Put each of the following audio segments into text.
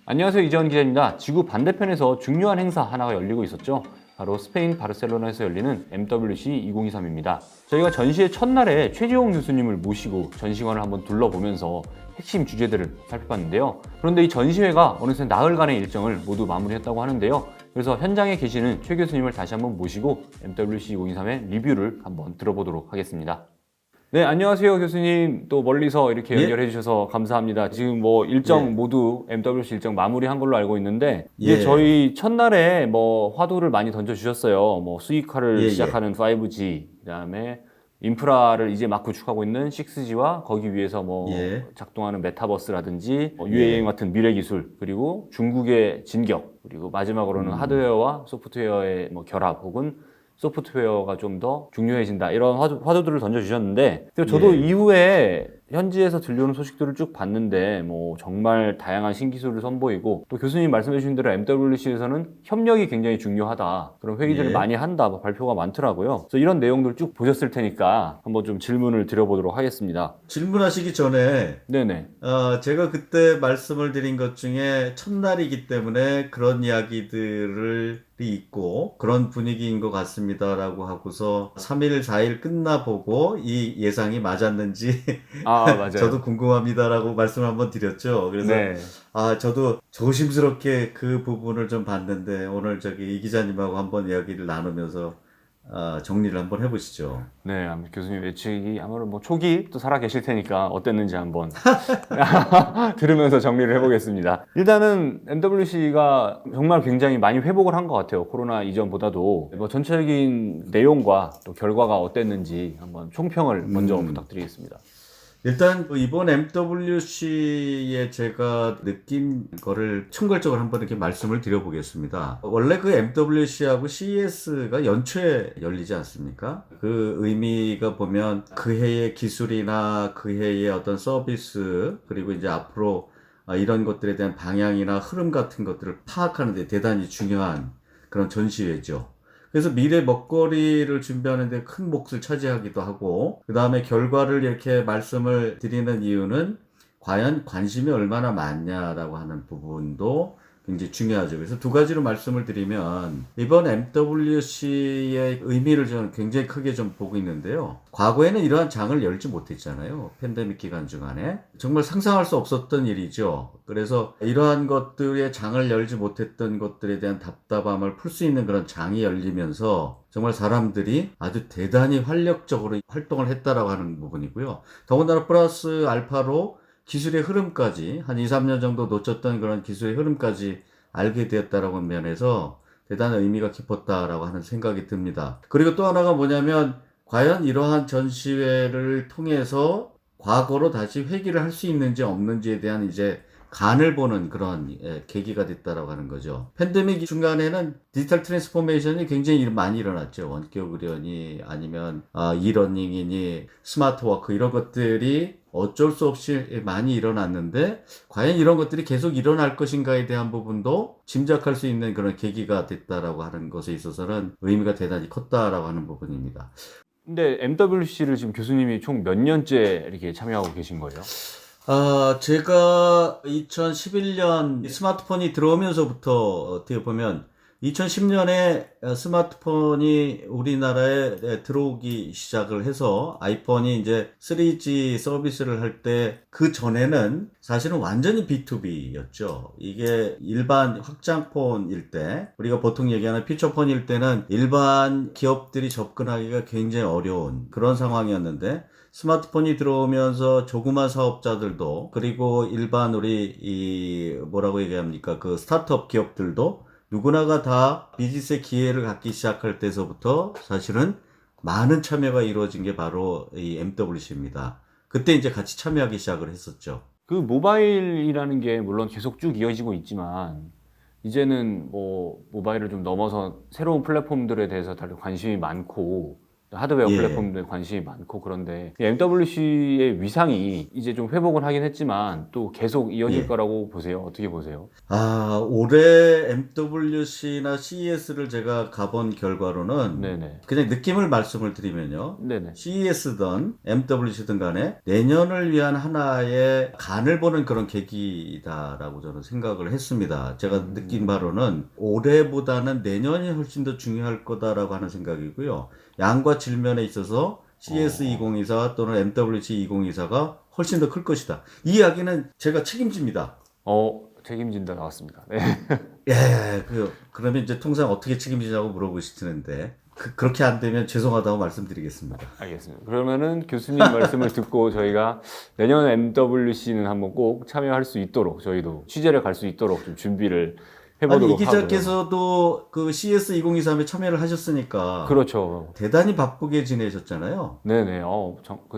안녕하세요, 이재원 기자입니다. 지구 반대편에서 중요한 행사 하나가 열리고 있었죠. 바로 스페인 바르셀로나에서 열리는 MWC 2023입니다. 저희가 전시의 첫날에 최지용 교수님을 모시고 전시관을 한번 둘러보면서 핵심 주제들을 살펴봤는데요. 그런데 이 전시회가 어느새 나흘간의 일정을 모두 마무리했다고 하는데요. 그래서 현장에 계시는 최 교수님을 다시 한번 모시고 MWC 2023의 리뷰를 한번 들어보도록 하겠습니다. 네, 안녕하세요, 교수님. 또 멀리서 이렇게 예? 연결해 주셔서 감사합니다. 지금 뭐 일정 예. 모두 MWC 일정 마무리한 걸로 알고 있는데, 이제 예. 저희 첫날에 뭐 화두를 많이 던져 주셨어요. 뭐 수익화를 예, 예. 시작하는 5G, 그다음에 인프라를 이제 막 구축하고 있는 6G와 거기 위해서 뭐 예. 작동하는 메타버스라든지 뭐 예. UAM 같은 미래 기술, 그리고 중국의 진격, 그리고 마지막으로는 하드웨어와 소프트웨어의 뭐 결합 혹은 소프트웨어가 좀 더 중요해진다, 이런 화두들을 던져주셨는데, 저도 예. 이후에 현지에서 들려오는 소식들을 쭉 봤는데 뭐 정말 다양한 신기술을 선보이고, 또 교수님 말씀해 주신 대로 MWC에서는 협력이 굉장히 중요하다, 그런 회의들을 예. 많이 한다, 뭐 발표가 많더라고요. 그래서 이런 내용들 쭉 보셨을 테니까 한번 좀 질문을 드려보도록 하겠습니다. 질문하시기 전에 네네. 제가 그때 말씀을 드린 것 중에 첫날이기 때문에 그런 이야기들을 있고 그런 분위기인 것 같습니다라고 하고서 3일, 4일 끝나보고 이 예상이 맞았는지 아, 맞아요. 저도 궁금합니다라고 말씀을 한번 드렸죠. 그래서 네. 저도 조심스럽게 그 부분을 좀 봤는데 오늘 저기 이 기자님하고 한번 이야기를 나누면서 정리를 한번 해보시죠. 네, 교수님 예측이 아무래도 뭐 초기 또 살아 계실 테니까 어땠는지 한번 들으면서 정리를 해보겠습니다. 일단은 MWC가 정말 굉장히 많이 회복을 한 것 같아요. 코로나 이전보다도. 뭐 전체적인 내용과 또 결과가 어땠는지 한번 총평을 먼저 부탁드리겠습니다. 일단 이번 MWC에 제가 느낀 거를 총괄적으로 한번 이렇게 말씀을 드려보겠습니다. 원래 그 MWC하고 CES가 연초에 열리지 않습니까? 그 의미가 보면 그 해의 기술이나 그 해의 어떤 서비스, 그리고 이제 앞으로 이런 것들에 대한 방향이나 흐름 같은 것들을 파악하는 데 대단히 중요한 그런 전시회죠. 그래서 미래 먹거리를 준비하는 데 큰 몫을 차지하기도 하고, 그 다음에 결과를 이렇게 말씀을 드리는 이유는 과연 관심이 얼마나 많냐라고 하는 부분도 굉장히 중요하죠. 그래서 두 가지로 말씀을 드리면, 이번 MWC의 의미를 저는 굉장히 크게 좀 보고 있는데요. 과거에는 이러한 장을 열지 못했잖아요. 팬데믹 기간 중간에. 정말 상상할 수 없었던 일이죠. 그래서 이러한 것들의 장을 열지 못했던 것들에 대한 답답함을 풀 수 있는 그런 장이 열리면서 정말 사람들이 아주 대단히 활력적으로 활동을 했다라고 하는 부분이고요. 더군다나 플러스 알파로 기술의 흐름까지 한 2, 3년 정도 놓쳤던 그런 기술의 흐름까지 알게 되었다라고 하는 면에서 대단한 의미가 깊었다라고 하는 생각이 듭니다. 그리고 또 하나가 뭐냐면 과연 이러한 전시회를 통해서 과거로 다시 회귀를 할 수 있는지 없는지에 대한 이제 간을 보는 그런 계기가 됐다라고 하는 거죠. 팬데믹 중간에는 디지털 트랜스포메이션이 굉장히 많이 일어났죠. 원격 의료니 아니면 이러닝이니 스마트워크 이런 것들이 어쩔 수 없이 많이 일어났는데 과연 이런 것들이 계속 일어날 것인가에 대한 부분도 짐작할 수 있는 그런 계기가 됐다라고 하는 것에 있어서는 의미가 대단히 컸다라고 하는 부분입니다. 근데 MWC를 지금 교수님이 총 몇 년째 이렇게 참여하고 계신 거예요? 제가 2011년 스마트폰이 들어오면서부터 어떻게 보면 2010년에 스마트폰이 우리나라에 들어오기 시작을 해서 아이폰이 이제 3G 서비스를 할 때 그 전에는 사실은 완전히 B2B였죠. 이게 일반 확장폰일 때, 우리가 보통 얘기하는 피처폰일 때는 일반 기업들이 접근하기가 굉장히 어려운 그런 상황이었는데, 스마트폰이 들어오면서 조그만 사업자들도, 그리고 일반 우리 뭐라고 얘기합니까? 그 스타트업 기업들도 누구나가 다 비즈니스의 기회를 갖기 시작할 때서부터 사실은 많은 참여가 이루어진 게 바로 이 MWC입니다. 그때 이제 같이 참여하기 시작을 했었죠. 그 모바일이라는 게 물론 계속 쭉 이어지고 있지만, 이제는 뭐 모바일을 좀 넘어서 새로운 플랫폼들에 대해서 다들 관심이 많고, 하드웨어 예. 플랫폼에 관심이 많고 그런데 MWC의 위상이 이제 좀 회복은 하긴 했지만 또 계속 이어질 예. 거라고 보세요? 어떻게 보세요? 올해 MWC나 CES를 제가 가본 결과로는 네네. 그냥 느낌을 말씀을 드리면요. 네네. CES든 MWC든 간에 내년을 위한 하나의 간을 보는 그런 계기다라고 저는 생각을 했습니다. 제가 느낀 바로는 올해보다는 내년이 훨씬 더 중요할 거다라고 하는 생각이고요. 양과 질면에 있어서 CS2024 또는 MWC2024가 훨씬 더 클 것이다. 이 이야기는 제가 책임집니다. 책임진다 나왔습니다. 네. 예, 그러면 이제 통상 어떻게 책임지냐고 물어보시는데, 그렇게 안 되면 죄송하다고 말씀드리겠습니다. 알겠습니다. 그러면은 교수님 말씀을 듣고 저희가 내년 MWC는 한번 꼭 참여할 수 있도록 저희도 취재를 갈 수 있도록 좀 준비를 아니, 해보도록 이 하고요. 기자께서도 그 CS2023에 참여를 하셨으니까 그렇죠. 대단히 바쁘게 지내셨잖아요. 네네.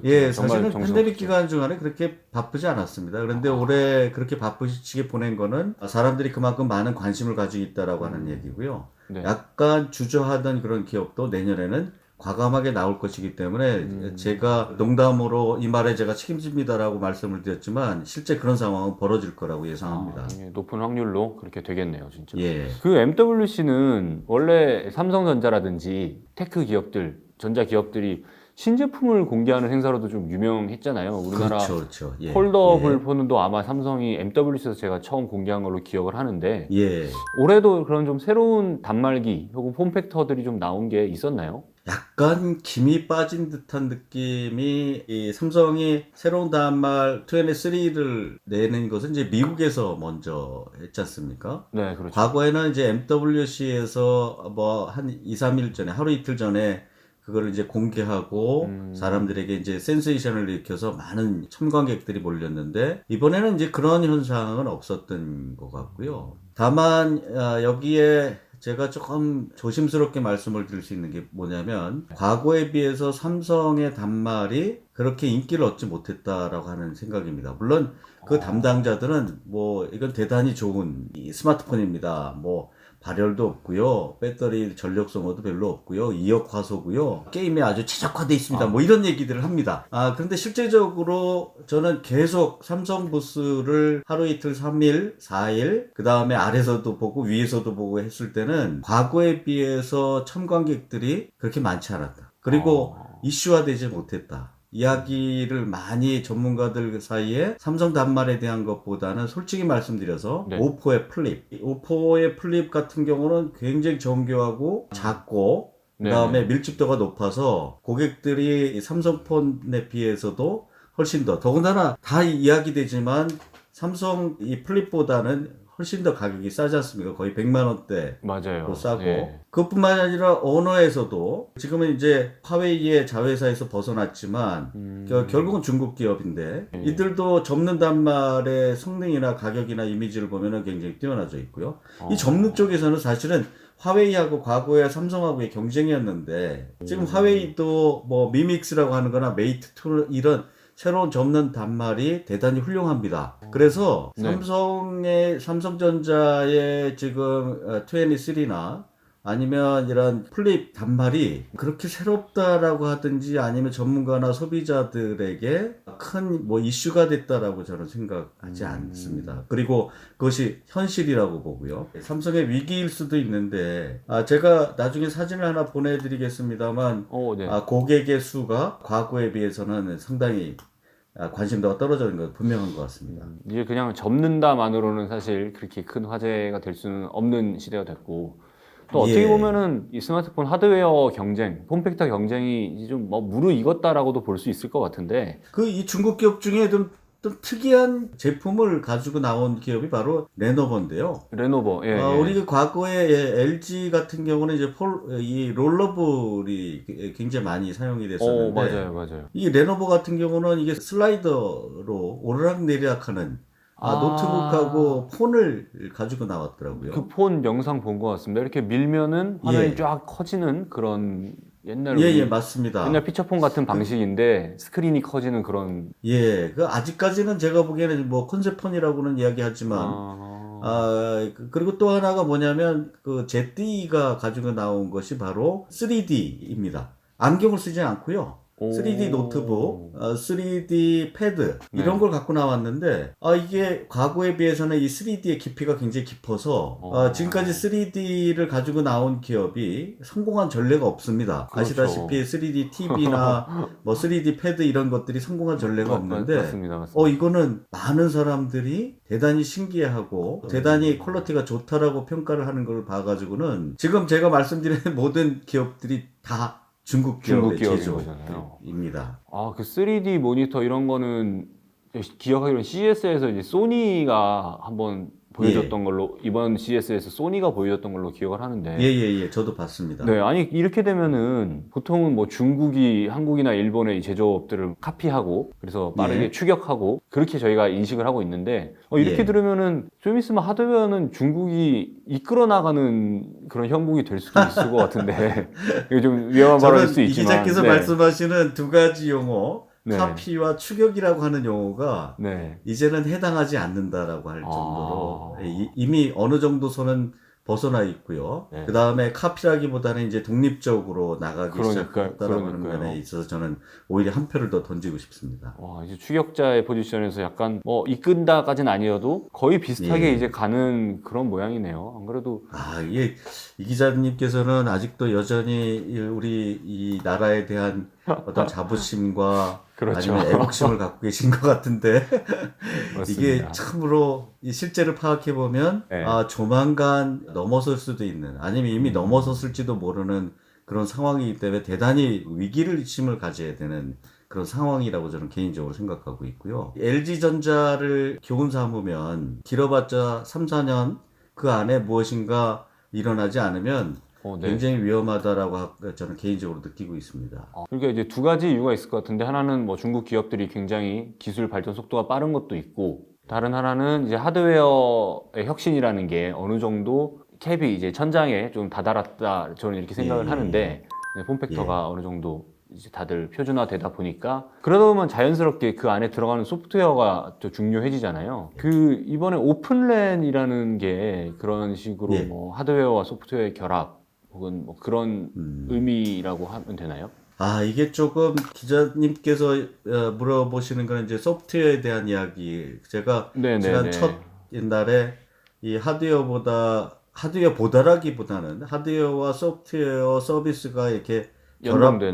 예, 정말 사실은 정신 팬데믹 없죠. 기간 중간에 그렇게 바쁘지 않았습니다. 그런데 올해 그렇게 바쁘시게 보낸 거는 사람들이 그만큼 많은 관심을 가지고 있다라고 하는 얘기고요. 네. 약간 주저하던 그런 기업도 내년에는 과감하게 나올 것이기 때문에 제가 농담으로 이 말에 제가 책임집니다라고 말씀을 드렸지만 실제 그런 상황은 벌어질 거라고 예상합니다. 예, 높은 확률로 그렇게 되겠네요, 진짜. 예. 그 MWC는 원래 삼성전자라든지 테크 기업들, 전자 기업들이 신제품을 공개하는 행사로도 좀 유명했잖아요. 우리나라 그렇죠. 예. 폴더블 폰도 아마 삼성이 MWC에서 제가 처음 공개한 걸로 기억을 하는데 예. 올해도 그런 좀 새로운 단말기 혹은 폼팩터들이 좀 나온 게 있었나요? 약간 김이 빠진 듯한 느낌이 이 삼성이 새로운 단말 23를 내는 것은 이제 미국에서 먼저 했지 않습니까? 네, 그렇죠. 과거에는 이제 MWC에서 뭐 한 2, 3일 전에 하루 이틀 전에 그거를 이제 공개하고 사람들에게 이제 센세이션을 일으켜서 많은 참관객들이 몰렸는데 이번에는 이제 그런 현상은 없었던 것 같고요. 다만 여기에 제가 조금 조심스럽게 말씀을 드릴 수 있는 게 뭐냐면 과거에 비해서 삼성의 단말이 그렇게 인기를 얻지 못했다라고 하는 생각입니다. 물론 그 담당자들은 뭐 이건 대단히 좋은 이 스마트폰입니다. 뭐 발열도 없고요. 배터리 전력 소모도 별로 없고요. 2억 화소고요. 게임에 아주 최적화되어 있습니다. 뭐 이런 얘기들을 합니다. 그런데 실제적으로 저는 계속 삼성 부스를 하루 이틀 3일, 4일, 그 다음에 아래서도 보고 위에서도 보고 했을 때는 과거에 비해서 참관객들이 그렇게 많지 않았다. 그리고 이슈화되지 못했다. 이야기를 많이 전문가들 사이에 삼성 단말에 대한 것보다는 솔직히 말씀드려서 네. 오포의 플립 같은 경우는 굉장히 정교하고 작고 그 다음에 밀집도가 높아서 고객들이 삼성폰에 비해서도 훨씬 더군다나 다 이야기되지만 삼성 이 플립보다는 훨씬 더 가격이 싸지 않습니까? 거의 100만 원대 맞아요. 싸고 예. 그것뿐만 아니라 언어에서도 지금은 이제 화웨이의 자회사에서 벗어났지만 결국은 중국 기업인데 이들도 접는 단말의 성능이나 가격이나 이미지를 보면은 굉장히 뛰어나져 있고요. 이 접는 쪽에서는 사실은 화웨이하고 과거에 삼성하고의 경쟁이었는데 지금 화웨이도 뭐 미믹스라고 하는 거나 메이트2 이런 새로운 접는 단말이 대단히 훌륭합니다. 그래서 삼성전자의 지금 23나 아니면 이런 플립 단말이 그렇게 새롭다라고 하든지 아니면 전문가나 소비자들에게 큰 뭐 이슈가 됐다라고 저는 생각하지 않습니다. 그리고 그것이 현실이라고 보고요. 삼성의 위기일 수도 있는데 제가 나중에 사진을 하나 보내드리겠습니다만 네. 고객의 수가 과거에 비해서는 상당히 관심도가 떨어지는 건 분명한 것 같습니다. 이게 그냥 접는다만으로는 사실 그렇게 큰 화제가 될 수는 없는 시대가 됐고 또 어떻게 보면은 이 스마트폰 하드웨어 경쟁, 폼팩터 경쟁이 이제 좀 뭐 무르익었다라고도 볼 수 있을 것 같은데 이 중국 기업 중에 좀 특이한 제품을 가지고 나온 기업이 바로 레노버인데요. 레노버, 예. 우리 과거에 LG 같은 경우는 이제 이 롤러블이 굉장히 많이 사용이 됐었는데, 맞아요. 이 레노버 같은 경우는 이게 슬라이더로 오르락내리락하는 노트북하고 폰을 가지고 나왔더라고요. 그 폰 영상 본 것 같습니다. 이렇게 밀면은 화면이 쫙 커지는 그런 옛날 맞습니다. 옛날 피처폰 같은 방식인데 스크린이 커지는 그런 그 아직까지는 제가 보기에는 뭐 컨셉폰이라고는 이야기하지만 그리고 또 하나가 뭐냐면 그 ZTE가 가지고 나온 것이 바로 3D입니다. 안경을 쓰지 않고요. 오. 3D 노트북, 3D 패드 이런 네. 걸 갖고 나왔는데 이게 과거에 비해서는 이 3D의 깊이가 굉장히 깊어서 지금까지 3D를 가지고 나온 기업이 성공한 전례가 없습니다. 그렇죠. 아시다시피 3D TV나 뭐 3D 패드 이런 것들이 성공한 전례가 없는데 맞습니다. 이거는 많은 사람들이 대단히 신기해하고 대단히 퀄리티가 좋다라고 평가를 하는 걸 봐가지고는 지금 제가 말씀드린 모든 기업들이 다 중국 기업의 거잖아요. 제조입니다. 그 3D 모니터 이런 거는 기억하기로는 CES에서 이제 소니가 한번 보여줬던 걸로, 이번 CES에서 소니가 보여줬던 걸로 기억을 하는데. 예. 저도 봤습니다. 네, 아니 이렇게 되면은 보통은 뭐 중국이 한국이나 일본의 이 제조업들을 카피하고 그래서 빠르게 추격하고 그렇게 저희가 인식을 하고 있는데 이렇게 들으면은 좀 있으면 하드웨어는 중국이 이끌어 나가는 그런 형국이 될 수도 있을 것 같은데 이게 좀 위험한 발언일 수 이 있지만 기자께서 말씀하시는 두 가지 용어, 네. 카피와 추격이라고 하는 용어가 네. 이제는 해당하지 않는다라고 할 정도로 이미 어느 정도 선은 벗어나 있고요. 네. 그 다음에 카피라기보다는 이제 독립적으로 나가기 시작했다라고 하는 그러니까요. 면에 있어서 저는 오히려 한 표를 더 던지고 싶습니다. 이제 추격자의 포지션에서 약간 이끈다까지는 아니어도 거의 비슷하게 이제 가는 그런 모양이네요. 안 그래도 이 기자님께서는 아직도 여전히 우리 이 나라에 대한 어떤 자부심과 그렇죠. 아니면 애국심을 갖고 계신 것 같은데 이게 맞습니다. 참으로 이 실제를 파악해 보면 네. 조만간 넘어설 수도 있는 아니면 이미 넘어섰을지도 모르는 그런 상황이기 때문에 대단히 위기의식을 가져야 되는 그런 상황이라고 저는 개인적으로 생각하고 있고요. LG전자를 교훈 삼으면 길어봤자 3, 4년 그 안에 무엇인가 일어나지 않으면 네. 굉장히 위험하다라고 저는 개인적으로 느끼고 있습니다. 그러니까 이제 두 가지 이유가 있을 것 같은데 하나는 뭐 중국 기업들이 굉장히 기술 발전 속도가 빠른 것도 있고 다른 하나는 이제 하드웨어의 혁신이라는 게 어느 정도 캡이 이제 천장에 좀 다다랐다 저는 이렇게 생각을 하는데 폼팩터가 어느 정도 이제 다들 표준화되다 보니까 그러다 보면 자연스럽게 그 안에 들어가는 소프트웨어가 또 중요해지잖아요. 그 이번에 오픈랜이라는 게 그런 식으로 뭐 하드웨어와 소프트웨어의 결합 혹은 뭐 그런 의미라고 하면 되나요? 이게 조금 기자님께서 물어보시는 건 이제 소프트웨어에 대한 이야기. 제가 지난 첫 옛날에 이 하드웨어보다라기보다는 하드웨어와 소프트웨어 서비스가 이렇게 결합되어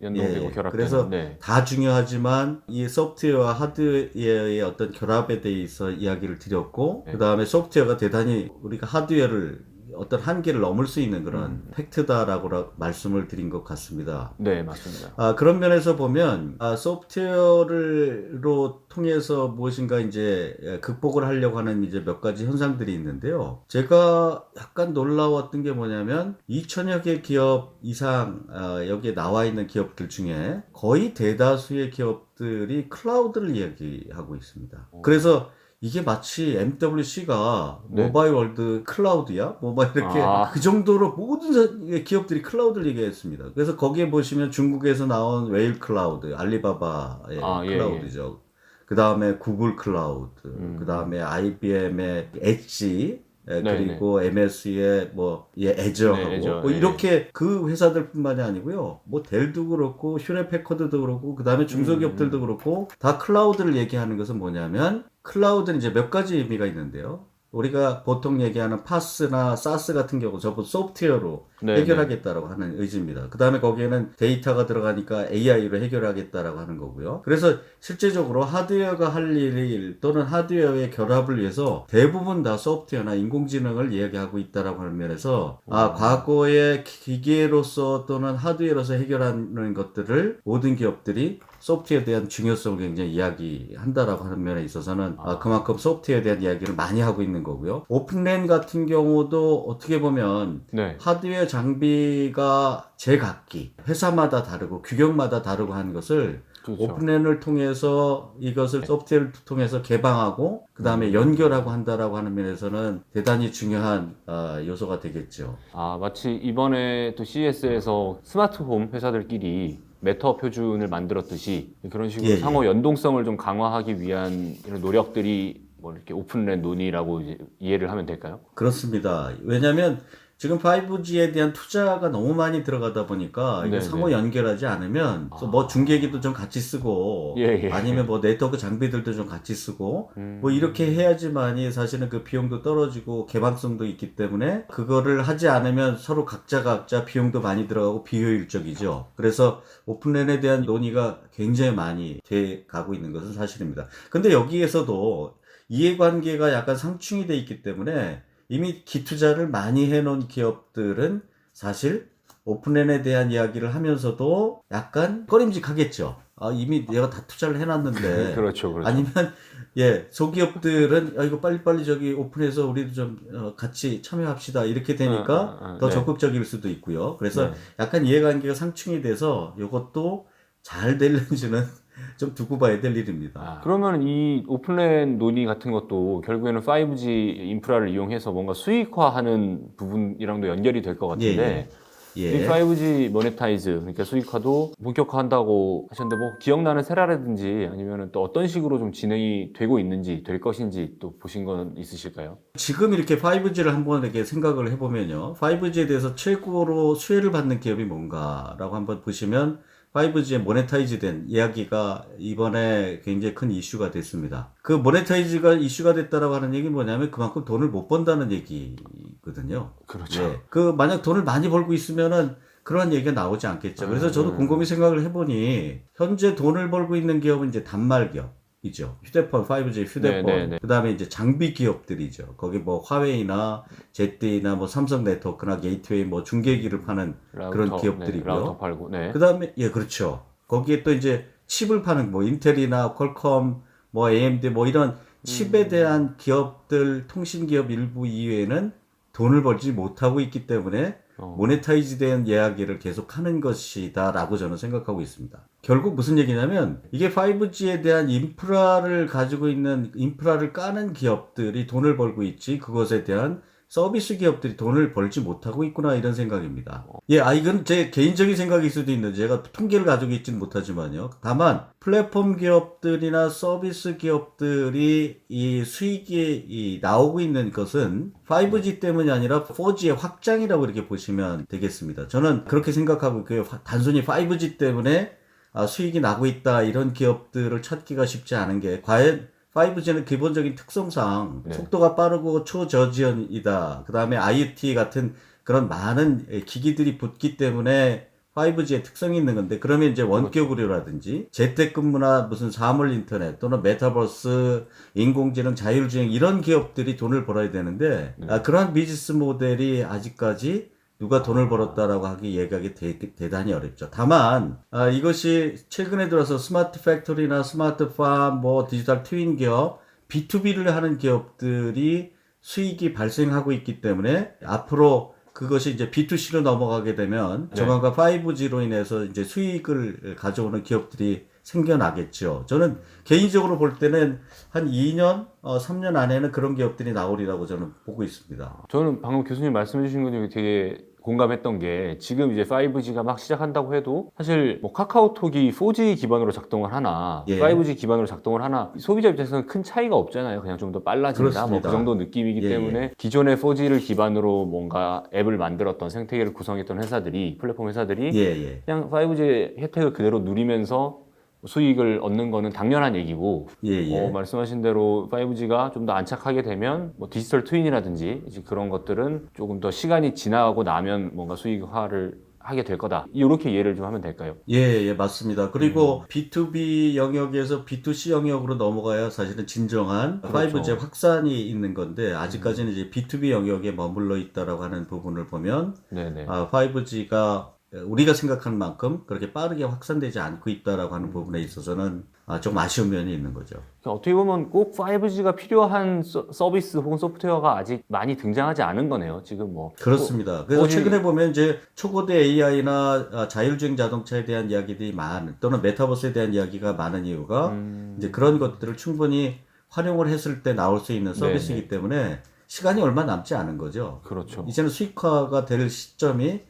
연동되고 결합되는. 그래서 다 중요하지만 이 소프트웨어와 하드웨어의 어떤 결합에 대해서 이야기를 드렸고 그 다음에 소프트웨어가 대단히 우리가 하드웨어를 어떤 한계를 넘을 수 있는 그런 팩트다라고 말씀을 드린 것 같습니다. 네, 맞습니다. 그런 면에서 보면 소프트웨어로 통해서 무엇인가 이제 극복을 하려고 하는 이제 몇 가지 현상들이 있는데요. 제가 약간 놀라웠던 게 뭐냐면 2,000여 개 기업 이상 여기에 나와 있는 기업들 중에 거의 대다수의 기업들이 클라우드를 이야기하고 있습니다. 그래서 이게 마치 MWC가 모바일 월드 클라우드야? 모바일 이렇게 그 정도로 모든 기업들이 클라우드를 얘기했습니다. 그래서 거기에 보시면 중국에서 나온 웨일 클라우드, 알리바바의 클라우드죠. 그 다음에 구글 클라우드, 그 다음에 IBM의 엣지, 그리고 MS의 애저하고 이렇게 그 회사들뿐만이 아니고요. 뭐 델도 그렇고 휴레패커드도 그렇고 그 다음에 중소기업들도 그렇고 다 클라우드를 얘기하는 것은 뭐냐면 클라우드는 이제 몇 가지 의미가 있는데요. 우리가 보통 얘기하는 파스나 사스 같은 경우 전부 소프트웨어로 해결하겠다라고 하는 의지입니다. 그 다음에 거기에는 데이터가 들어가니까 AI로 해결하겠다라고 하는 거고요. 그래서 실제적으로 하드웨어가 할 일 또는 하드웨어의 결합을 위해서 대부분 다 소프트웨어나 인공지능을 이야기하고 있다라고 하는 면에서 과거의 기계로서 또는 하드웨어로서 해결하는 것들을 모든 기업들이 소프트웨어에 대한 중요성을 굉장히 이야기한다라고 하는 면에 있어서는 그만큼 소프트웨어에 대한 이야기를 많이 하고 있는 거고요. 오픈랜 같은 경우도 어떻게 보면 하드웨어 장비가 제각기 회사마다 다르고 규격마다 다르고 하는 것을 오픈랜을 통해서 이것을 소프트웨어를 통해서 개방하고 그 다음에 연결하고 한다라고 하는 면에서는 대단히 중요한 요소가 되겠죠. 마치 이번에 또 CES에서 스마트홈 회사들끼리 메터 표준을 만들었듯이 그런 식으로 상호 연동성을 좀 강화하기 위한 이런 노력들이 뭐 이렇게 오픈랜 논의라고 이제 이해를 하면 될까요? 그렇습니다. 왜냐하면 지금 5G에 대한 투자가 너무 많이 들어가다 보니까 이게 네네. 상호 연결하지 않으면 뭐 중계기도 좀 같이 쓰고 예. 아니면 뭐 네트워크 장비들도 좀 같이 쓰고 뭐 이렇게 해야지만이 사실은 그 비용도 떨어지고 개방성도 있기 때문에 그거를 하지 않으면 서로 각자 비용도 많이 들어가고 비효율적이죠. 그래서 오픈랜에 대한 논의가 굉장히 많이 돼 가고 있는 것은 사실입니다. 근데 여기에서도 이해관계가 약간 상충이 돼 있기 때문에 이미 기투자를 많이 해놓은 기업들은 사실 오픈랜에 대한 이야기를 하면서도 약간 꺼림직하겠죠. 이미 내가 다 투자를 해놨는데. 그렇죠. 아니면, 소기업들은, 이거 빨리빨리 저기 오픈해서 우리도 좀, 같이 참여합시다. 이렇게 되니까 더 네. 적극적일 수도 있고요. 그래서 네. 약간 이해관계가 상충이 돼서 이것도 잘 될는지는 좀 두고 봐야 될 일입니다. 그러면 이 오픈랜 논의 같은 것도 결국에는 5G 인프라를 이용해서 뭔가 수익화하는 부분이랑도 연결이 될 것 같은데 이 5G 모네타이즈, 그러니까 수익화도 본격화한다고 하셨는데 뭐 기억나는 세라라든지 아니면 또 어떤 식으로 좀 진행이 되고 있는지 될 것인지 또 보신 건 있으실까요? 지금 이렇게 5G를 한번 이렇게 생각을 해보면요. 5G에 대해서 최고로 수혜를 받는 기업이 뭔가라고 한번 보시면 5G에 모네타이즈 된 이야기가 이번에 굉장히 큰 이슈가 됐습니다. 그 모네타이즈가 이슈가 됐다라고 하는 얘기는 뭐냐면 그만큼 돈을 못 번다는 얘기거든요. 그렇죠. 만약 돈을 많이 벌고 있으면은 그런 얘기가 나오지 않겠죠. 그래서 저도 곰곰이 생각을 해보니 현재 돈을 벌고 있는 기업은 이제 단말 기업이죠. 휴대폰, 5G 휴대폰. 네네네. 그 다음에 이제 장비 기업들이죠. 거기 뭐 화웨이나 ZTE나 뭐 삼성 네트워크나 게이트웨이 뭐 중계기를 파는 그런 기업들이고요. 라우터 팔고. 네. 그 다음에, 그렇죠. 거기에 또 이제 칩을 파는 뭐 인텔이나 퀄컴, 뭐 AMD 뭐 이런 칩에 대한 기업들, 통신 기업 일부 이외에는 돈을 벌지 못하고 있기 때문에 모네타이즈 된 이야기를 계속 하는 것이다 라고 저는 생각하고 있습니다. 결국 무슨 얘기냐면 이게 5G에 대한 인프라를 가지고 있는 인프라를 까는 기업들이 돈을 벌고 있지 그것에 대한 서비스 기업들이 돈을 벌지 못하고 있구나 이런 생각입니다. 이건 제 개인적인 생각일 수도 있는데 제가 통계를 가지고 있지는 못하지만요. 다만 플랫폼 기업들이나 서비스 기업들이 이 수익이 나오고 있는 것은 5G 때문이 아니라 4G의 확장이라고 이렇게 보시면 되겠습니다. 저는 그렇게 생각하고 있고요. 단순히 5G 때문에 수익이 나고 있다 이런 기업들을 찾기가 쉽지 않은 게 과연 5G는 기본적인 특성상 속도가 빠르고 초저지연이다. 그 다음에 IoT 같은 그런 많은 기기들이 붙기 때문에 5G의 특성이 있는 건데 그러면 이제 원격의료라든지 재택근무나 무슨 사물 인터넷 또는 메타버스, 인공지능, 자율주행 이런 기업들이 돈을 벌어야 되는데 그러한 비즈니스 모델이 아직까지 누가 돈을 벌었다라고 얘기하기 대단히 어렵죠. 다만 이것이 최근에 들어서 스마트 팩토리나 스마트 팜, 뭐 디지털 트윈 기업, B2B를 하는 기업들이 수익이 발생하고 있기 때문에 앞으로 그것이 이제 B2C로 넘어가게 되면 조만간 5G로 인해서 이제 수익을 가져오는 기업들이 생겨나겠죠. 저는 개인적으로 볼 때는 한 2년, 3년 안에는 그런 기업들이 나오리라고 저는 보고 있습니다. 저는 방금 교수님 말씀해 주신 것 중에 되게 공감했던 게 지금 이제 5G가 막 시작한다고 해도 사실 뭐 카카오톡이 4G 기반으로 작동을 하나 5G 기반으로 작동을 하나 소비자 입장에서는 큰 차이가 없잖아요. 그냥 좀 더 빨라진다 뭐 그 정도 느낌이기 때문에 기존의 4G를 기반으로 뭔가 앱을 만들었던 생태계를 구성했던 회사들이 플랫폼 회사들이 그냥 5G 혜택을 그대로 누리면서 수익을 얻는 거는 당연한 얘기고 말씀하신 대로 5G가 좀 더 안착하게 되면 뭐 디지털 트윈이라든지 이제 그런 것들은 조금 더 시간이 지나고 나면 뭔가 수익화를 하게 될 거다. 이렇게 이해를 좀 하면 될까요? 맞습니다. 그리고 B2B 영역에서 B2C 영역으로 넘어가야 사실은 진정한 5G 확산이 있는 건데 아직까지는 이제 B2B 영역에 머물러 있다라고 하는 부분을 보면 5G가 우리가 생각하는 만큼 그렇게 빠르게 확산되지 않고 있다라고 하는 부분에 있어서는 좀 아쉬운 면이 있는 거죠. 어떻게 보면 꼭 5G가 필요한 서비스 혹은 소프트웨어가 아직 많이 등장하지 않은 거네요. 지금 뭐 그렇습니다. 그래서 최근에 보면 이제 초고대 AI나 자율주행 자동차에 대한 이야기들이 또는 메타버스에 대한 이야기가 많은 이유가 이제 그런 것들을 충분히 활용을 했을 때 나올 수 있는 서비스이기 때문에 시간이 얼마 남지 않은 거죠. 그렇죠. 이제는 수익화가 될 시점이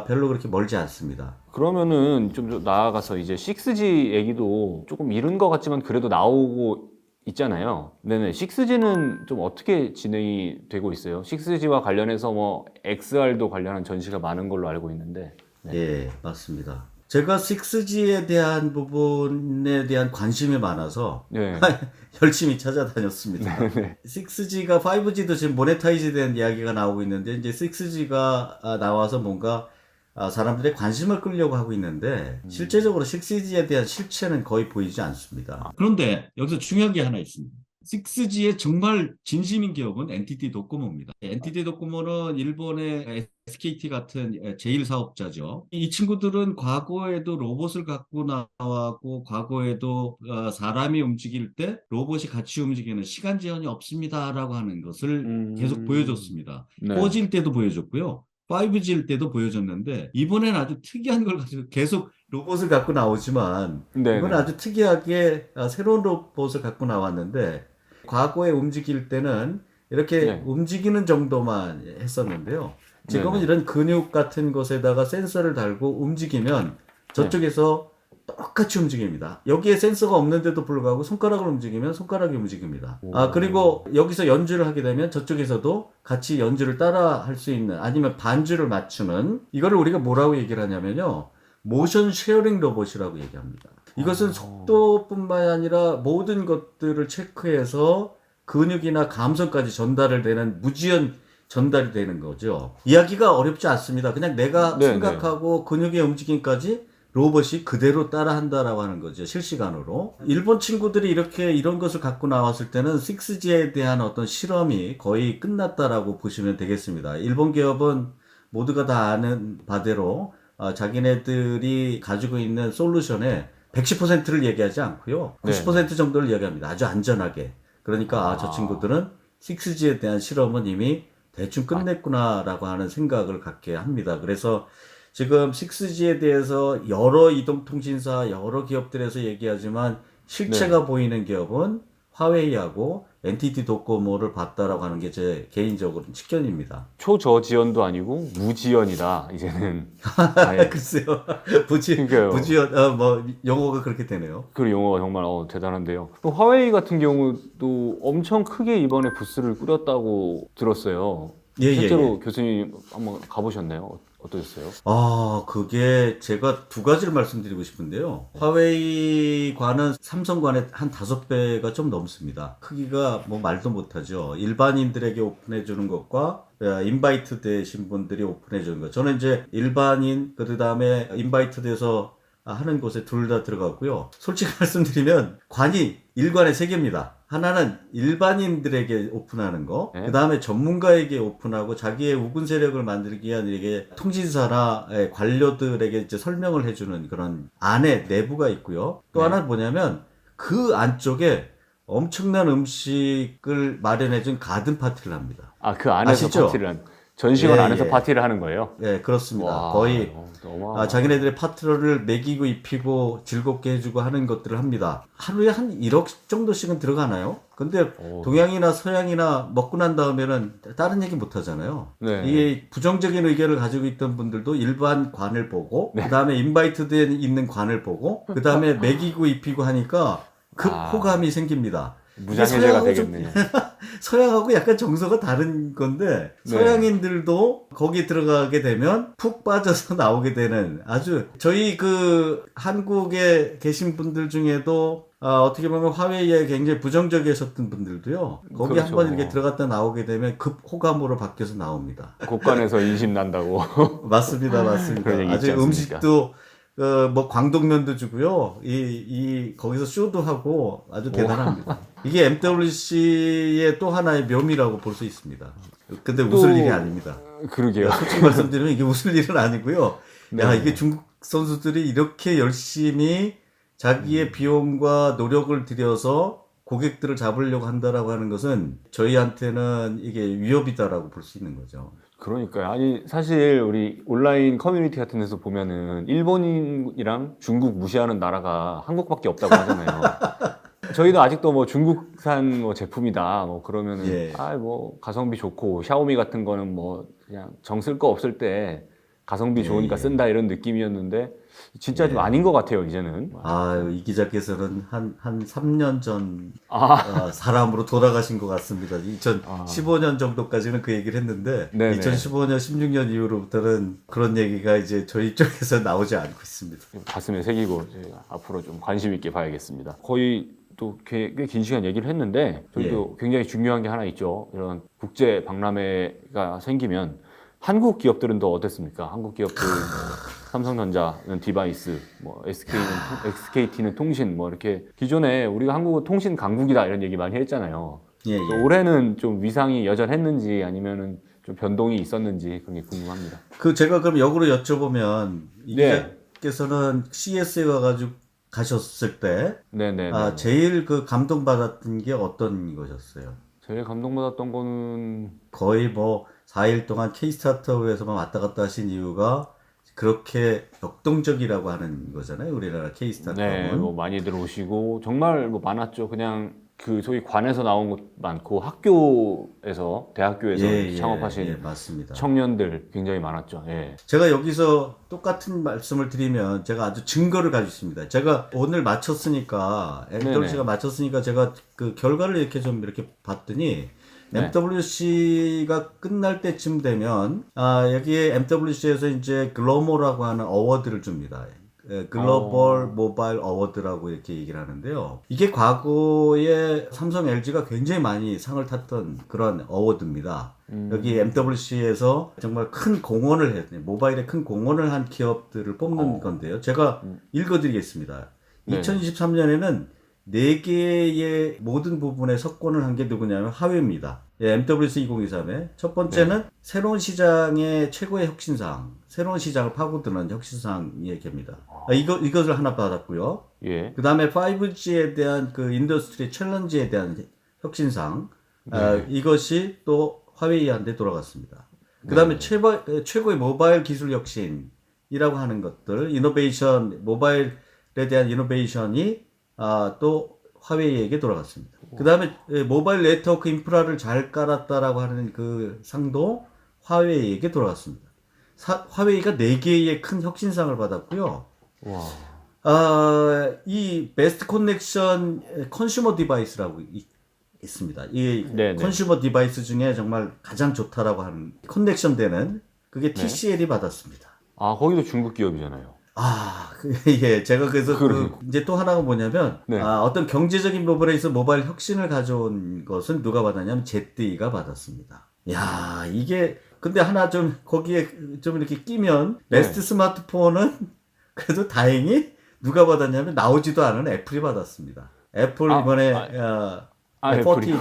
별로 그렇게 멀지 않습니다. 그러면은 좀 나아가서 이제 6G 얘기도 조금 이른 것 같지만 그래도 나오고 있잖아요. 네네. 6G는 좀 어떻게 진행이 되고 있어요? 6G와 관련해서 뭐 XR도 관련한 전시가 많은 걸로 알고 있는데. 네. 예, 맞습니다. 제가 6G에 대한 부분에 대한 관심이 많아서 네. 열심히 찾아다녔습니다. 네. 6G가 5G도 지금 모네타이즈 된 이야기가 나오고 있는데 이제 6G가 나와서 뭔가 사람들의 관심을 끌려고 하고 있는데 실제적으로 6G에 대한 실체는 거의 보이지 않습니다. 그런데 여기서 중요한 게 하나 있습니다. 6G의 정말 진심인 기업은 NTT 도코모입니다. NTT 도코모는 일본의 SKT 같은 제일 사업자죠. 이 친구들은 과거에도 로봇을 갖고 나왔고 과거에도 사람이 움직일 때 로봇이 같이 움직이는 시간 제한이 없습니다라고 하는 것을 계속 보여줬습니다. 네. 4G일 때도 보여줬고요. 5G일 때도 보여줬는데 이번엔 아주 특이한 걸 가지고 계속 로봇을 갖고 나오지만 네. 이번엔 아주 특이하게 새로운 로봇을 갖고 나왔는데 과거에 움직일 때는 이렇게 네. 움직이는 정도만 했었는데요. 지금은 네네. 이런 근육 같은 것에다가 센서를 달고 움직이면 저쪽에서 똑같이 움직입니다. 여기에 센서가 없는데도 불구하고 손가락을 움직이면 손가락이 움직입니다. 그리고 여기서 연주를 하게 되면 저쪽에서도 같이 연주를 따라 할 수 있는 아니면 반주를 맞추는 이거를 우리가 뭐라고 얘기를 하냐면요. 모션 쉐어링 로봇이라고 얘기합니다. 이것은 속도뿐만 아니라 모든 것들을 체크해서 근육이나 감성까지 전달을 되는 무지연 전달이 되는 거죠. 이야기가 어렵지 않습니다. 그냥 내가 네네. 생각하고 근육의 움직임까지 로봇이 그대로 따라한다라고 하는 거죠. 실시간으로. 일본 친구들이 이렇게 이런 것을 갖고 나왔을 때는 6G에 대한 어떤 실험이 거의 끝났다라고 보시면 되겠습니다. 일본 기업은 모두가 다 아는 바대로 자기네들이 가지고 있는 솔루션의 110%를 얘기하지 않고요. 90% 정도를 얘기합니다. 아주 안전하게. 그러니까 저 친구들은 6G에 대한 실험은 이미 대충 끝냈구나라고 하는 생각을 갖게 합니다. 그래서 지금 6G에 대해서 여러 이동통신사, 여러 기업들에서 얘기하지만 실체가 보이는 기업은 화웨이하고 NTT 도코모를 봤다라고 하는 게 제 개인적으로 식견입니다. 초저지연도 아니고 무지연이다. 이제는 아예 글쎄요. 그러니까요. 부지연, 영어가 그렇게 되네요. 그 용어가 정말 대단한데요. 또 화웨이 같은 경우도 엄청 크게 이번에 부스를 꾸렸다고 들었어요. 실제로 교수님 한번 가보셨나요? 어떠셨어요? 그게 제가 두 가지를 말씀드리고 싶은데요. 화웨이과는 삼성과의 한 5배가 좀 넘습니다. 크기가 뭐 말도 못하죠. 일반인들에게 오픈해 주는 것과 인바이트 되신 분들이 오픈해 주는 것. 저는 이제 일반인, 그 다음에 인바이트 돼서 하는 곳에 둘 다 들어갔고요. 솔직히 말씀드리면 관이 일관의 3개입니다. 하나는 일반인들에게 오픈하는 거, 그 다음에 전문가에게 오픈하고 자기의 우군 세력을 만들기 위한 이게 통신사나 관료들에게 이제 설명을 해주는 그런 안에 내부가 있고요. 또 하나는 뭐냐면 그 안쪽에 엄청난 음식을 마련해준 가든 파티를 합니다. 그 안에서 아시죠? 파티를 전시관 안에서 파티를 하는 거예요? 네, 그렇습니다. 와, 거의 너무 자기네들의 파트너를 먹이고 입히고 즐겁게 해주고 하는 것들을 합니다. 하루에 한 1억 정도씩은 들어가나요? 근데 동양이나 서양이나 먹고 난 다음에는 다른 얘기 못 하잖아요. 네. 이게 부정적인 의견을 가지고 있던 분들도 일반 관을 보고 그 다음에 인바이트 돼 있는 관을 보고 그 다음에 먹이고 입히고 하니까 호감이 생깁니다. 무장해제가 되겠네요. 서양하고 약간 정서가 다른 건데 서양인들도 거기 들어가게 되면 푹 빠져서 나오게 되는 아주 저희 그 한국에 계신 분들 중에도 어떻게 보면 화웨이에 굉장히 부정적이셨던 분들도요. 거기 그렇죠. 한번 이렇게 들어갔다 나오게 되면 급 호감으로 바뀌어서 나옵니다. 곳간에서 인심 난다고. 맞습니다. 그런 얘기 있지 아주 않습니까? 음식도 광동면도 주고요. 거기서 쇼도 하고 아주 대단합니다. 이게 MWC의 또 하나의 묘미라고 볼 수 있습니다. 근데 웃을 일이 아닙니다. 그러게요. 솔직히 말씀드리면 이게 웃을 일은 아니고요. 이게 중국 선수들이 이렇게 열심히 자기의 비용과 노력을 들여서 고객들을 잡으려고 한다라고 하는 것은 저희한테는 이게 위협이다라고 볼 수 있는 거죠. 그러니까요. 아니 사실 우리 온라인 커뮤니티 같은 데서 보면은 일본이랑 중국 무시하는 나라가 한국밖에 없다고 하잖아요. 저희도 아직도 뭐 중국산 뭐 제품이다 뭐 그러면은 뭐 가성비 좋고 샤오미 같은 거는 뭐 그냥 정 쓸 거 없을 때 가성비 예, 좋으니까 예. 쓴다 이런 느낌이었는데 진짜 좀 예. 아닌 것 같아요 이제는. 이 기자께서는 한 3년 전 아, 사람으로 돌아가신 것 같습니다. 아. 2015년 정도까지는 그 얘기를 했는데, 네네. 2015년, 16년 이후로부터는 그런 얘기가 이제 저희 쪽에서 나오지 않고 있습니다. 가슴에 새기고 제가 앞으로 좀 관심 있게 봐야겠습니다. 거의 또 꽤 긴 시간 얘기를 했는데 저희도 굉장히 중요한 게 하나 있죠. 이런 국제 박람회가 생기면 한국 기업들은 또 어땠습니까? 한국 기업들 뭐 삼성전자는 디바이스, 뭐 SKT는 통신, 뭐 이렇게 기존에 우리가 한국은 통신 강국이다 이런 얘기 많이 했잖아요. 예, 그래서 예. 올해는 좀 위상이 여전했는지 아니면은 좀 변동이 있었는지 그런 게 궁금합니다. 제가 그럼 역으로 여쭤보면, 이 네. 기자께서는 CS에 가셨을 때, 네네네. 제일 그 감동받았던 게 어떤 것이었어요? 제일 감동받았던 거는 거의 뭐 4일 동안 K-스타트업에서만 왔다 갔다 하신 이유가 그렇게 역동적이라고 하는 거잖아요. 우리나라 네, K-스타트업은. 뭐 많이들 오시고 정말 뭐 많았죠. 그냥 그 소위 관에서 나온 것 많고 학교에서 대학교에서 이렇게 창업하신 예, 맞습니다. 청년들 굉장히 많았죠. 예. 제가 여기서 똑같은 말씀을 드리면 제가 아주 증거를 가지고 있습니다. 제가 오늘 마쳤으니까, MWC가 마쳤으니까 제가 그 결과를 이렇게 봤더니, 네. MWC가 끝날 때쯤 되면, 여기에 MWC에서 이제 글로모라고 하는 어워드를 줍니다. 글로벌 모바일 어워드라고 이렇게 얘기를 하는데요. 이게 과거에 삼성 LG가 굉장히 많이 상을 탔던 그런 어워드입니다. 여기 MWC에서 정말 큰 공헌을 했네요. 모바일에 큰 공헌을 한 기업들을 뽑는 건데요. 제가 읽어드리겠습니다. 네. 2023년에는 4개의 모든 부분에 석권을 한 게 누구냐면 하웨이입니다. MWC 2023의 첫 번째는 새로운 시장의 최고의 혁신상, 새로운 시장을 파고드는 혁신상 얘기입니다. 이것을 하나 받았고요. 예. 그 다음에 5G에 대한 그 인더스트리 챌린지에 대한 혁신상, 이것이 또 화웨이한테 돌아갔습니다. 그 다음에 최고의 모바일 기술 혁신이라고 하는 것들, 이노베이션, 모바일에 대한 이노베이션이 또 화웨이에게 돌아갔습니다. 그 다음에 모바일 네트워크 인프라를 잘 깔았다라고 하는 그 상도 화웨이에게 돌아갔습니다. 화웨이가 4개의 큰 혁신상을 받았고요. 와. 이 베스트 커넥션 컨슈머 디바이스라고 있습니다. 이 네네. 컨슈머 디바이스 중에 정말 가장 좋다라고 하는 커넥션 되는 그게 TCL이 받았습니다. 아, 거기도 중국 기업이잖아요. 예, 제가 그래서 이제 또 하나가 뭐냐면, 네. 어떤 경제적인 부분에 있어 모바일 혁신을 가져온 것은 누가 받았냐면 ZTE가 받았습니다. 야, 이게, 근데 하나 좀, 거기에 좀 이렇게 끼면, 베스트 스마트폰은 그래도 다행히 누가 받았냐면 나오지도 않은 애플이 받았습니다. 애플 이번에, 애플이.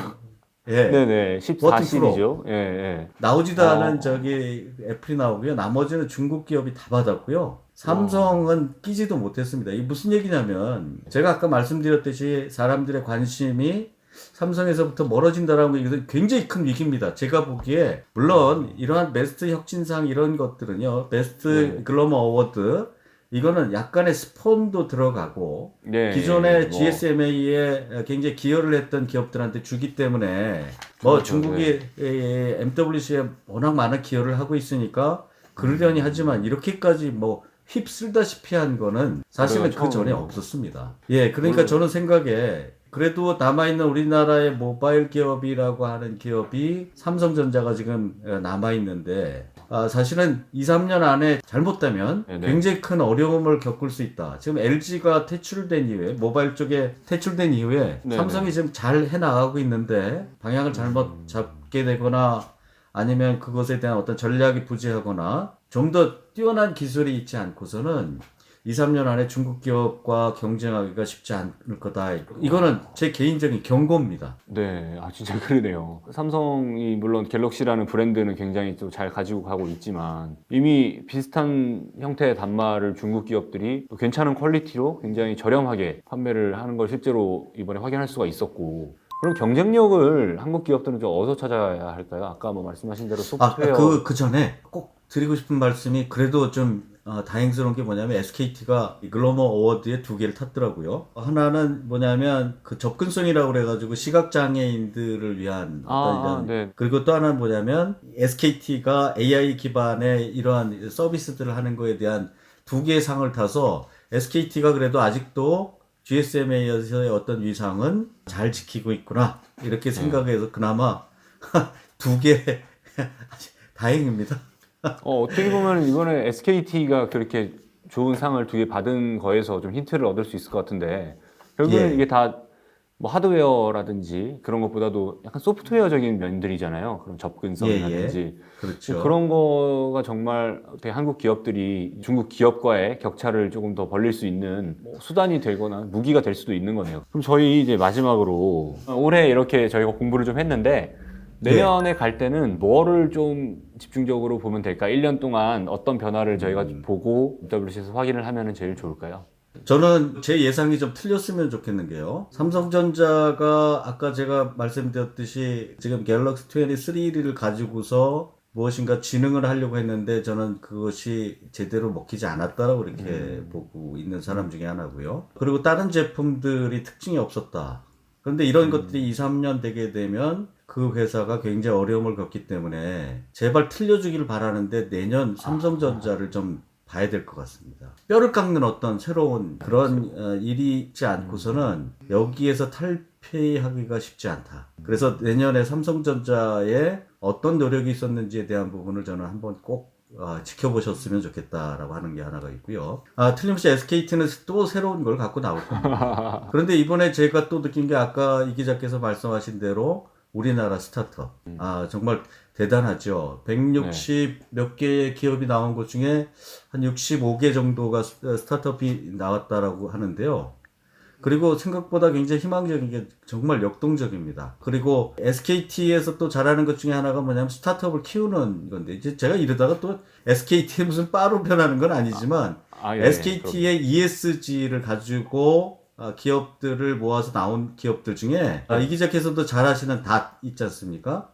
예. 네네. 14 14 시리즈죠. 예, 예. 나오지도 않은 애플이 나오고요. 나머지는 중국 기업이 다 받았고요. 삼성은 끼지도 못했습니다. 이게 무슨 얘기냐면 제가 아까 말씀드렸듯이 사람들의 관심이 삼성에서부터 멀어진다라는 게 굉장히 큰 위기입니다. 제가 보기에 물론 이러한 베스트 혁신상 이런 것들은요. 베스트 글로벌 어워드 이거는 약간의 스폰도 들어가고 기존의 GSMA에 굉장히 기여를 했던 기업들한테 주기 때문에 뭐 중국이 MWC에 워낙 많은 기여를 하고 있으니까 그러려니 하지만 이렇게까지 뭐 휩쓸다시피 한 거는 사실은 그 전에 없었습니다. 예, 그러니까 저는 생각에 그래도 남아있는 우리나라의 모바일 기업이라고 하는 기업이 삼성전자가 지금 남아있는데 사실은 2, 3년 안에 잘못되면 굉장히 큰 어려움을 겪을 수 있다. 지금 LG가 퇴출된 이후에 모바일 쪽에 퇴출된 이후에 삼성이 지금 잘 해나가고 있는데 방향을 잘못 잡게 되거나 아니면 그것에 대한 어떤 전략이 부재하거나 좀 더 뛰어난 기술이 있지 않고서는 2, 3년 안에 중국 기업과 경쟁하기가 쉽지 않을 거다. 이거는 제 개인적인 경고입니다. 네, 진짜 그러네요. 삼성이 물론 갤럭시라는 브랜드는 굉장히 또 잘 가지고 가고 있지만 이미 비슷한 형태의 단말을 중국 기업들이 또 괜찮은 퀄리티로 굉장히 저렴하게 판매를 하는 걸 실제로 이번에 확인할 수가 있었고 그럼 경쟁력을 한국 기업들은 좀 어디서 찾아야 할까요? 아까 뭐 말씀하신 대로 소프트웨어 그 전에 꼭 드리고 싶은 말씀이 그래도 좀 다행스러운 게 뭐냐면 SKT가 글로벌 어워드에 2개를 탔더라고요. 하나는 뭐냐면 그 접근성이라고 그래가지고 시각장애인들을 위한 어떤 이런 네. 그리고 또 하나는 뭐냐면 SKT가 AI 기반의 이러한 서비스들을 하는 거에 대한 2개의 상을 타서 SKT가 그래도 아직도 GSMA에서의 어떤 위상은 잘 지키고 있구나 이렇게 생각해서 그나마 2개 다행입니다. 어떻게 보면 이번에 SKT가 그렇게 좋은 상을 2개 받은 거에서 좀 힌트를 얻을 수 있을 것 같은데 결국은 예. 이게 다 뭐 하드웨어라든지 그런 것보다도 약간 소프트웨어적인 면들이잖아요. 그런 접근성이라든지 예. 그렇죠. 그런 거가 정말 어떻게 한국 기업들이 중국 기업과의 격차를 조금 더 벌릴 수 있는 뭐 수단이 되거나 무기가 될 수도 있는 거네요. 그럼 저희 이제 마지막으로 올해 이렇게 저희가 공부를 좀 했는데 내년에 갈 때는 뭐를 좀 집중적으로 보면 될까? 1년 동안 어떤 변화를 저희가 보고 WC에서 확인을 하면 제일 좋을까요? 저는 제 예상이 좀 틀렸으면 좋겠는 게요. 삼성전자가 아까 제가 말씀드렸듯이 지금 갤럭시 23를 가지고서 무엇인가 진흥을 하려고 했는데 저는 그것이 제대로 먹히지 않았다라고 이렇게 보고 있는 사람 중에 하나고요. 그리고 다른 제품들이 특징이 없었다. 그런데 이런 것들이 2, 3년 되게 되면 그 회사가 굉장히 어려움을 겪기 때문에 제발 틀려주기를 바라는데 내년 삼성전자를 좀 봐야 될 것 같습니다. 뼈를 깎는 어떤 새로운 그런 일이 있지 않고서는 여기에서 탈피하기가 쉽지 않다. 그래서 내년에 삼성전자에 어떤 노력이 있었는지에 대한 부분을 저는 한번 꼭 지켜보셨으면 좋겠다라고 하는 게 하나가 있고요. 틀림없이 SKT는 또 새로운 걸 갖고 나올 겁니다. 그런데 이번에 제가 또 느낀 게 아까 이 기자께서 말씀하신 대로 우리나라 스타트업. 정말 대단하죠. 160 몇 개의 기업이 나온 것 중에 한 65개 정도가 스타트업이 나왔다라고 하는데요. 그리고 생각보다 굉장히 희망적인 게 정말 역동적입니다. 그리고 SKT에서 또 잘하는 것 중에 하나가 뭐냐면 스타트업을 키우는 건데, 이제 제가 이러다가 또 SKT에 무슨 빠로 변하는 건 아니지만, 예, SKT의 ESG를 가지고 기업들을 모아서 나온 기업들 중에 이 기자께서도 잘 아시는 닷 있지 않습니까?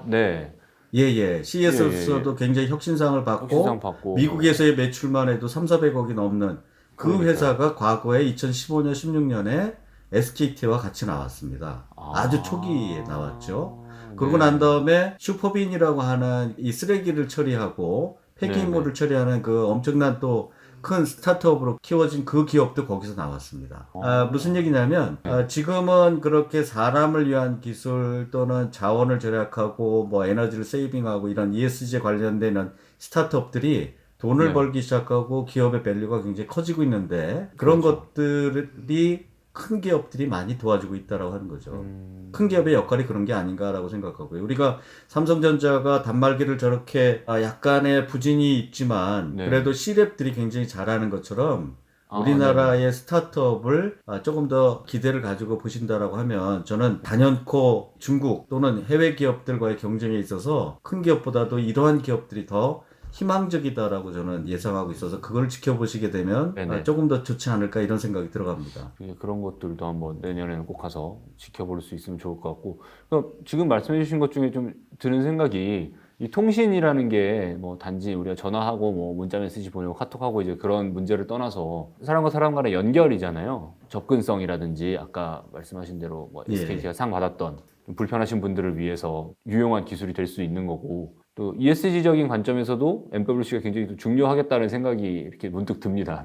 네. 예. CES에서도 굉장히 혁신상을 혁신상 받고, 받고, 미국에서의 매출만 해도 3, 400억이 넘는 그 그러니까요. 회사가 과거에 2015년, 16년에 SKT와 같이 나왔습니다. 아주 초기에 나왔죠. 그러고 난 다음에 슈퍼빈이라고 하는 이 쓰레기를 처리하고 폐기물을 처리하는 그 엄청난 또 큰 스타트업으로 키워진 그 기업도 거기서 나왔습니다. 무슨 얘기냐면 지금은 그렇게 사람을 위한 기술 또는 자원을 절약하고 뭐 에너지를 세이빙하고 이런 ESG에 관련되는 스타트업들이 돈을 벌기 시작하고 기업의 밸류가 굉장히 커지고 있는데 그런 것들이 큰 기업들이 많이 도와주고 있다라고 하는 거죠. 큰 기업의 역할이 그런 게 아닌가라고 생각하고요. 우리가 삼성전자가 단말기를 저렇게 약간의 부진이 있지만 그래도 C랩들이 굉장히 잘하는 것처럼 우리나라의 스타트업을 조금 더 기대를 가지고 보신다라고 하면 저는 단연코 중국 또는 해외 기업들과의 경쟁에 있어서 큰 기업보다도 이러한 기업들이 더 희망적이다라고 저는 예상하고 있어서 그걸 지켜보시게 되면 조금 더 좋지 않을까 이런 생각이 들어갑니다. 그런 것들도 한번 내년에는 꼭 가서 지켜볼 수 있으면 좋을 것 같고 그러니까 지금 말씀해 주신 것 중에 좀 드는 생각이 이 통신이라는 게 뭐 단지 우리가 전화하고 뭐 문자 메시지 보내고 카톡하고 이제 그런 문제를 떠나서 사람과 사람 간의 연결이잖아요. 접근성이라든지 아까 말씀하신 대로 뭐 SKT가 상 받았던 좀 불편하신 분들을 위해서 유용한 기술이 될 수 있는 거고 또 ESG적인 관점에서도 MWC가 굉장히 또 중요하겠다는 생각이 이렇게 문득 듭니다.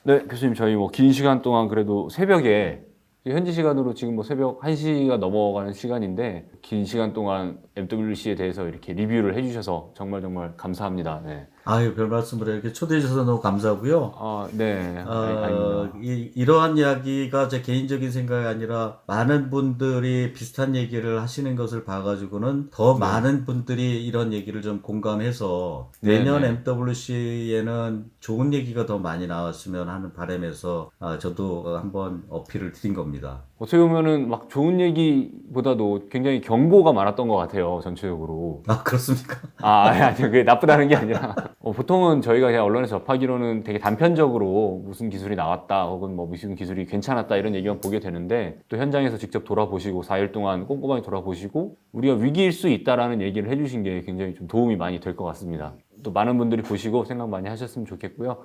네, 교수님 저희 뭐 긴 시간 동안 그래도 새벽에 현지 시간으로 지금 뭐 새벽 1시가 넘어가는 시간인데 긴 시간 동안 MWC에 대해서 이렇게 리뷰를 해주셔서 정말 감사합니다. 네. 아유, 별 말씀을 이렇게 초대해 주셔서 너무 감사하고요. 네. 아닙니다. 이러한 이야기가 제 개인적인 생각이 아니라 많은 분들이 비슷한 얘기를 하시는 것을 봐가지고는 더 많은 분들이 이런 얘기를 좀 공감해서 내년 MWC에는 좋은 얘기가 더 많이 나왔으면 하는 바람에서 저도 한번 어필을 드린 겁니다. 어떻게 보면은 막 좋은 얘기보다도 굉장히 경고가 많았던 것 같아요, 전체적으로. 그렇습니까? 아니요. 그게 나쁘다는 게 아니라. 보통은 저희가 그냥 언론에서 접하기로는 되게 단편적으로 무슨 기술이 나왔다, 혹은 뭐 무슨 기술이 괜찮았다, 이런 얘기만 보게 되는데, 또 현장에서 직접 돌아보시고, 4일 동안 꼼꼼하게 돌아보시고, 우리가 위기일 수 있다라는 얘기를 해주신 게 굉장히 좀 도움이 많이 될 것 같습니다. 또 많은 분들이 보시고 생각 많이 하셨으면 좋겠고요.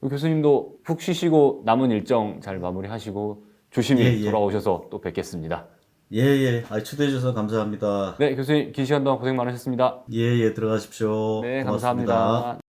교수님도 푹 쉬시고 남은 일정 잘 마무리하시고 조심히 예, 예. 돌아오셔서 또 뵙겠습니다. 예. 초대해 주셔서 감사합니다. 네, 교수님 긴 시간 동안 고생 많으셨습니다. 예, 들어가십시오. 네, 고맙습니다. 감사합니다.